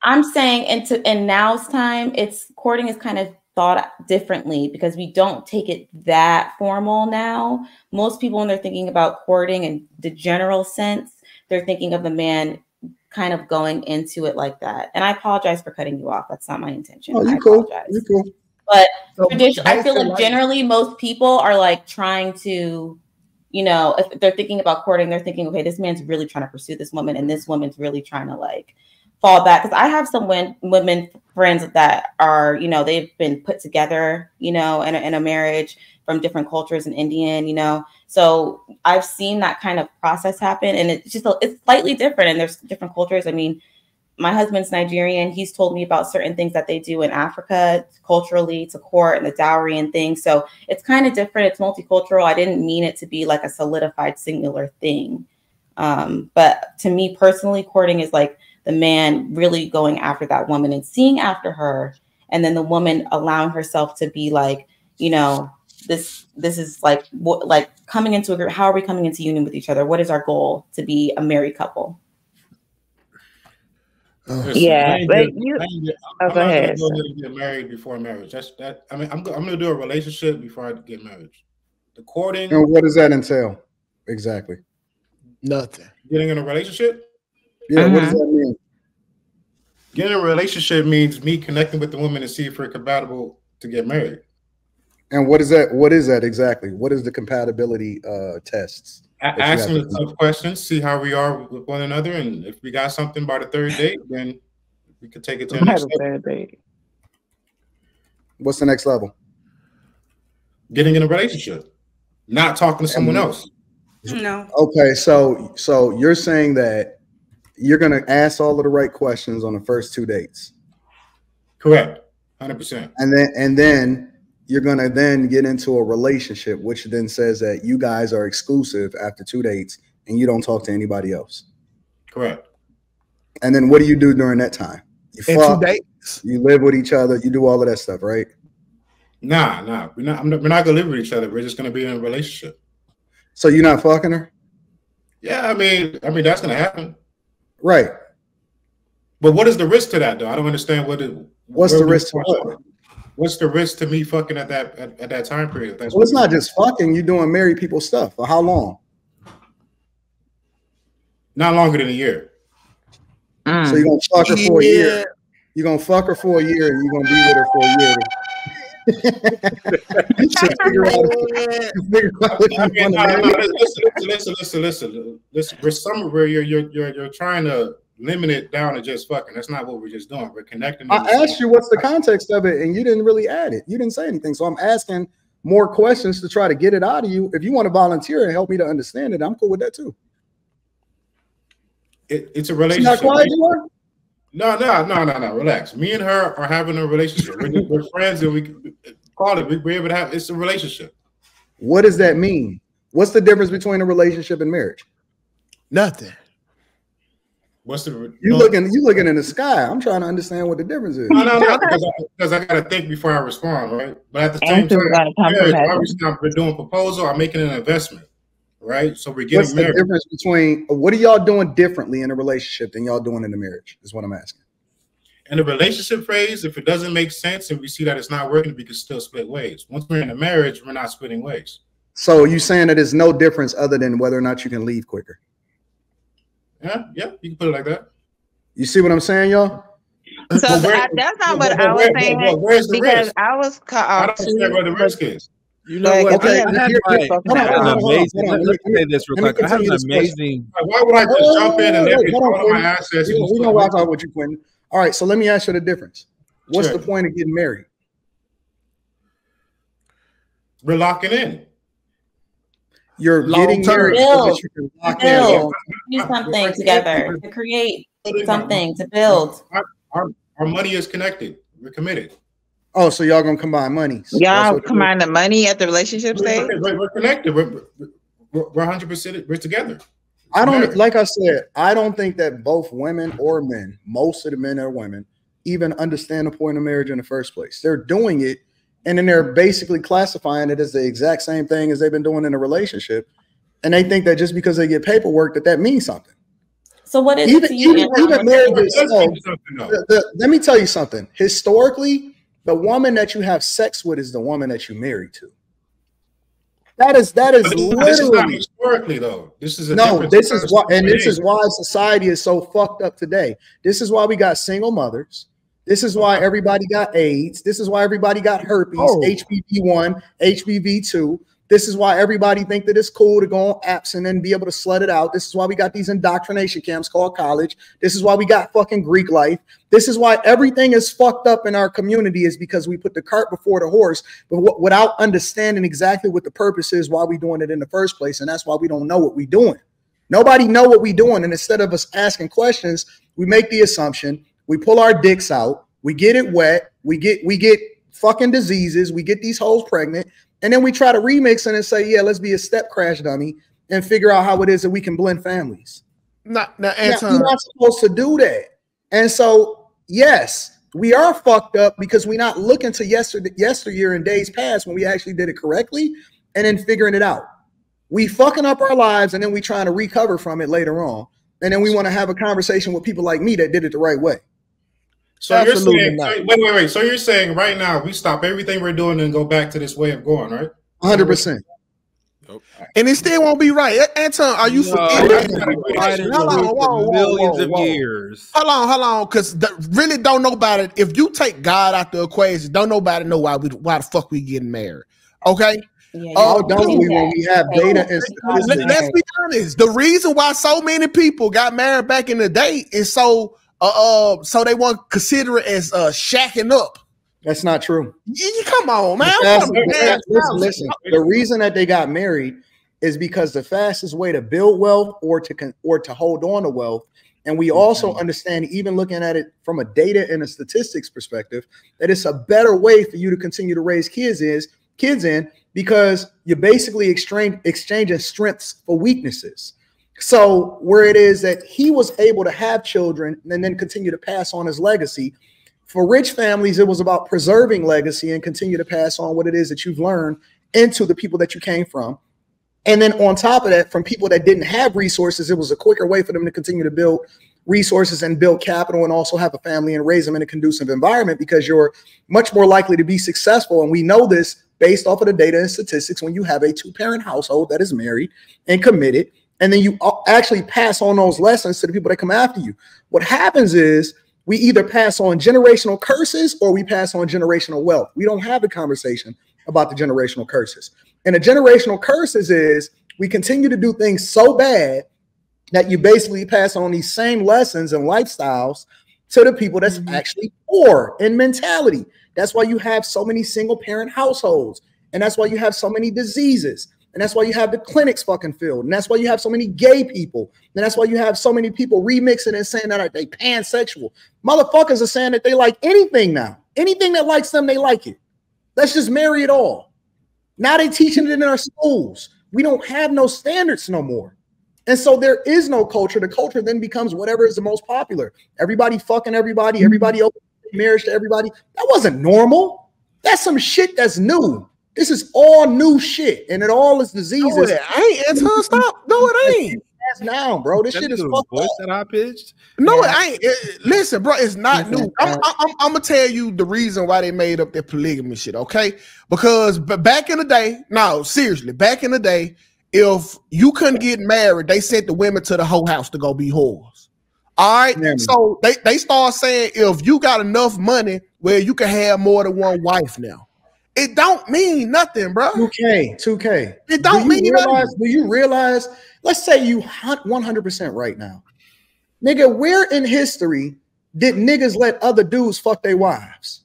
I'm saying in now's time, it's courting is kind of thought differently because we don't take it that formal now. Most people, when they're thinking about courting in the general sense, they're thinking of the man kind of going into it like that. And I apologize for cutting you off. That's not my intention. Oh, I apologize. You're cool. But I feel like generally most people are like trying to, you know, if they're thinking about courting, they're thinking, okay, this man's really trying to pursue this woman and this woman's really trying to like fall back. Because I have some women friends that are, you know, they've been put together, you know, in a marriage from different cultures in Indian, you know. So I've seen that kind of process happen, and it's slightly different. And there's different cultures. I mean, my husband's Nigerian. He's told me about certain things that they do in Africa culturally to court and the dowry and things. So it's kind of different. It's multicultural. I didn't mean it to be like a solidified singular thing. But to me personally, courting is like the man really going after that woman and seeing after her. And then the woman allowing herself to be like, you know, this is like what, like coming into a, how are we coming into union with each other? What is our goal to be a married couple? Yeah, but I'm not gonna go and get married before marriage. That's that. I mean, I'm gonna do a relationship before I get married. The courting. And what does that entail? Exactly. Nothing. Getting in a relationship. Yeah. What does that mean? Getting in a relationship means me connecting with the woman and see if we're compatible to get married. And what is that? What is that exactly? What is the compatibility tests? Asking the tough questions, see how we are with one another, and if we got something by the third date, then we could take it to the next level. What's the next level? Getting in a relationship, not talking to someone else. No. Okay, so you're saying that you're gonna ask all of the right questions on the first 2 dates. Correct, 100%. And then you're going to then get into a relationship, which then says that you guys are exclusive after 2 dates and you don't talk to anybody else. Correct. And then what do you do during that time? You fuck, 2 dates. You live with each other. You do all of that stuff, right? Nah. We're not going to live with each other. We're just going to be in a relationship. So you're not fucking her? Yeah, I mean that's going to happen. Right. But what is the risk to that, though? I don't understand what's the risk to what? What's the risk to me fucking at that time period? Well, it's not just fucking. You're doing married people stuff. For how long? Not longer than a year. So you're gonna fuck her for a year. You're gonna fuck her for a year, and you're gonna be with her for a year. Listen. We're somewhere you're trying to limit it down to just fucking. That's not what we're just doing. We're connecting. I asked you what's the context of it, and you didn't really add it. You didn't say anything. So I'm asking more questions to try to get it out of you. If you want to volunteer and help me to understand it, I'm cool with that too. It's a relationship. Not quiet, you are? No. Relax. Me and her are having a relationship. We're friends, and we call it. We're able to have. It's a relationship. What does that mean? What's the difference between a relationship and marriage? Nothing. What's the you looking in the sky? I'm trying to understand what the difference is. No, because I gotta think before I respond, right? But at the same time, we're doing proposal. I'm making an investment, right? So we're getting married. What's the difference between what are y'all doing differently in a relationship than y'all doing in the marriage? Is what I'm asking. In the relationship phase, if it doesn't make sense and we see that it's not working, we can still split ways. Once we're in a marriage, we're not splitting ways. So you saying that there's no difference other than whether or not you can leave quicker? Yeah, you can put it like that. You see what I'm saying, y'all? So that's not what I was saying. Where's the because risk? I was caught I don't understand where the risk is. You know what? Okay, I had an amazing. Let me say this real quick. I have an amazing. Why would I just jump in and let me all my assets? We don't walk out with you, Quentin. All right, so let me ask you the difference. What's Sure. the point of getting married? We're locking in. You're getting married so that you can lock in. Do something together to create something to build. Our money is connected. We're committed. Oh, so y'all gonna combine money? Y'all combine the money at the relationship stage? We're connected. We're 100%. We're together. I don't, like I said, I don't think that both women or men, most of the men or women, even understand the point of marriage in the first place. They're doing it, and then they're basically classifying it as the exact same thing as they've been doing in a relationship. And they think that just because they get paperwork, that means something. So what is it to you? Even marriages. Let me tell you something. Historically, the woman that you have sex with is the woman that you married to. That is literally. This is not historically though. This is this is why, and this is why society is so fucked up today. This is why we got single mothers. This is why everybody got AIDS. This is why everybody got herpes, HPV-1, HPV-2. This is why everybody think that it's cool to go on apps and then be able to slut it out. This is why we got these indoctrination camps called college. This is why we got fucking Greek life. This is why everything is fucked up in our community, is because we put the cart before the horse, but without understanding exactly what the purpose is, why we doing it in the first place. And that's why we don't know what we doing. Nobody know what we doing. And instead of us asking questions, we make the assumption, we pull our dicks out, we get it wet, we get fucking diseases, we get these hoes pregnant. And then we try to remix it and say, yeah, let's be a step crash dummy and figure out how it is that we can blend families. Now, Anton, you're not supposed to do that. And so, yes, we are fucked up because we're not looking to yesteryear and days past when we actually did it correctly and then figuring it out. We fucking up our lives and then we trying to recover from it later on. And then we want to have a conversation with people like me that did it the right way. So absolutely you're saying, wait. So you're saying right now we stop everything we're doing and go back to this way of going, right? 100%. And it still won't be right. Anton, are you forgetting? Millions of years. Hold on, because really don't nobody. If you take God out the equation, don't nobody know why the fuck we getting married. Okay. Yeah, don't we when we have data and statistics? Let's be honest. The reason why so many people got married back in the day is so they won't consider it as shacking up. That's not true. Come on, man. Listen, the reason that they got married is because the fastest way to build wealth or to hold on to wealth, and we also understand, even looking at it from a data and a statistics perspective, that it's a better way for you to continue to raise kids in, because you're basically exchanging strengths for weaknesses. So where it is that he was able to have children and then continue to pass on his legacy. For rich families, it was about preserving legacy and continue to pass on what it is that you've learned into the people that you came from. And then on top of that, from people that didn't have resources, it was a quicker way for them to continue to build resources and build capital and also have a family and raise them in a conducive environment, because you're much more likely to be successful. And we know this based off of the data and statistics when you have a two-parent household that is married and committed. And then you actually pass on those lessons to the people that come after you. What happens is we either pass on generational curses or we pass on generational wealth. We don't have the conversation about the generational curses. And the generational curses is we continue to do things so bad that you basically pass on these same lessons and lifestyles to the people that's actually poor in mentality. That's why you have so many single parent households. And that's why you have so many diseases. And that's why you have the clinics fucking filled. And that's why you have so many gay people. And that's why you have so many people remixing and saying that they pansexual. Motherfuckers are saying that they like anything now. Anything that likes them, they like it. Let's just marry it all. Now they teaching it in our schools. We don't have no standards no more. And so there is no culture. The culture then becomes whatever is the most popular. Everybody fucking everybody. Everybody open marriage to everybody. That wasn't normal. That's some shit that's new. This is all new shit, and it all is diseases. No, it ain't. Anton, stop. No, it ain't. That's now, bro. This shit is fucked up. That I pitched. No, it ain't. Listen, bro, it's not new. I'm gonna tell you the reason why they made up that polygamy shit. Okay, because back in the day, no, seriously, back in the day, if you couldn't get married, they sent the women to the whole house to go be whores. All right, so they start saying if you got enough money where you can have more than one wife now. It don't mean nothing, bro. 2K. It don't mean nothing. Do you realize, let's say you hunt 100% right now. Nigga, where in history did niggas let other dudes fuck their wives?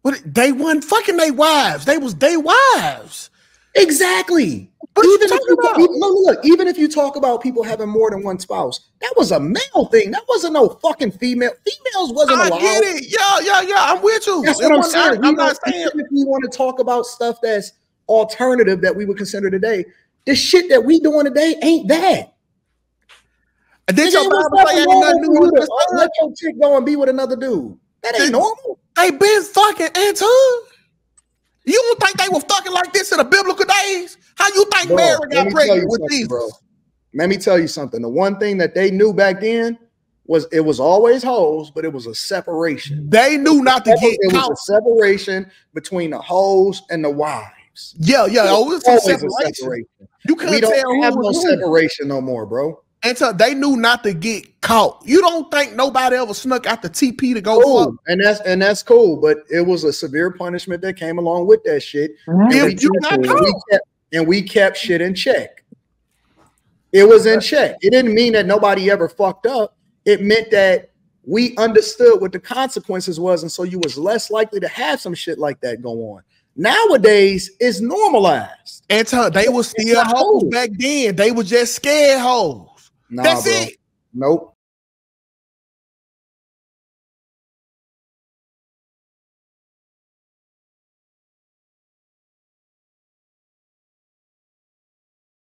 But they wasn't fucking their wives. They was their wives. Exactly. Even if you talk about people having more than one spouse, that was a male thing. That wasn't no fucking female. Females wasn't allowed. I get it. Yeah. I'm with you. That's what I'm saying. I'm not saying if we want to talk about stuff that's alternative that we would consider today, the shit that we doing today ain't that. And then your Bible say ain't nothing new with this. Let your chick go and be with another dude. That ain't normal. They been fucking, Anton. You don't think they were fucking like this in the biblical days? How you think Mary got pregnant with Jesus? Bro. Let me tell you something. The one thing that they knew back then was it was always hoes, but it was a separation. They knew not to get caught. It was a separation between the hoes and the wives. Yeah. It was always a separation. You couldn't tell have no separation no more, bro. And so they knew not to get caught. You don't think nobody ever snuck out the TP to go fuck? And that's cool, but it was a severe punishment that came along with that shit. And we kept shit in check. It was in check. It didn't mean that nobody ever fucked up. It meant that we understood what the consequences was, and so you was less likely to have some shit like that go on. Nowadays, it's normalized. And they were still hoes back then. They were just scared hoes. Nah, that's bro. it. Nope.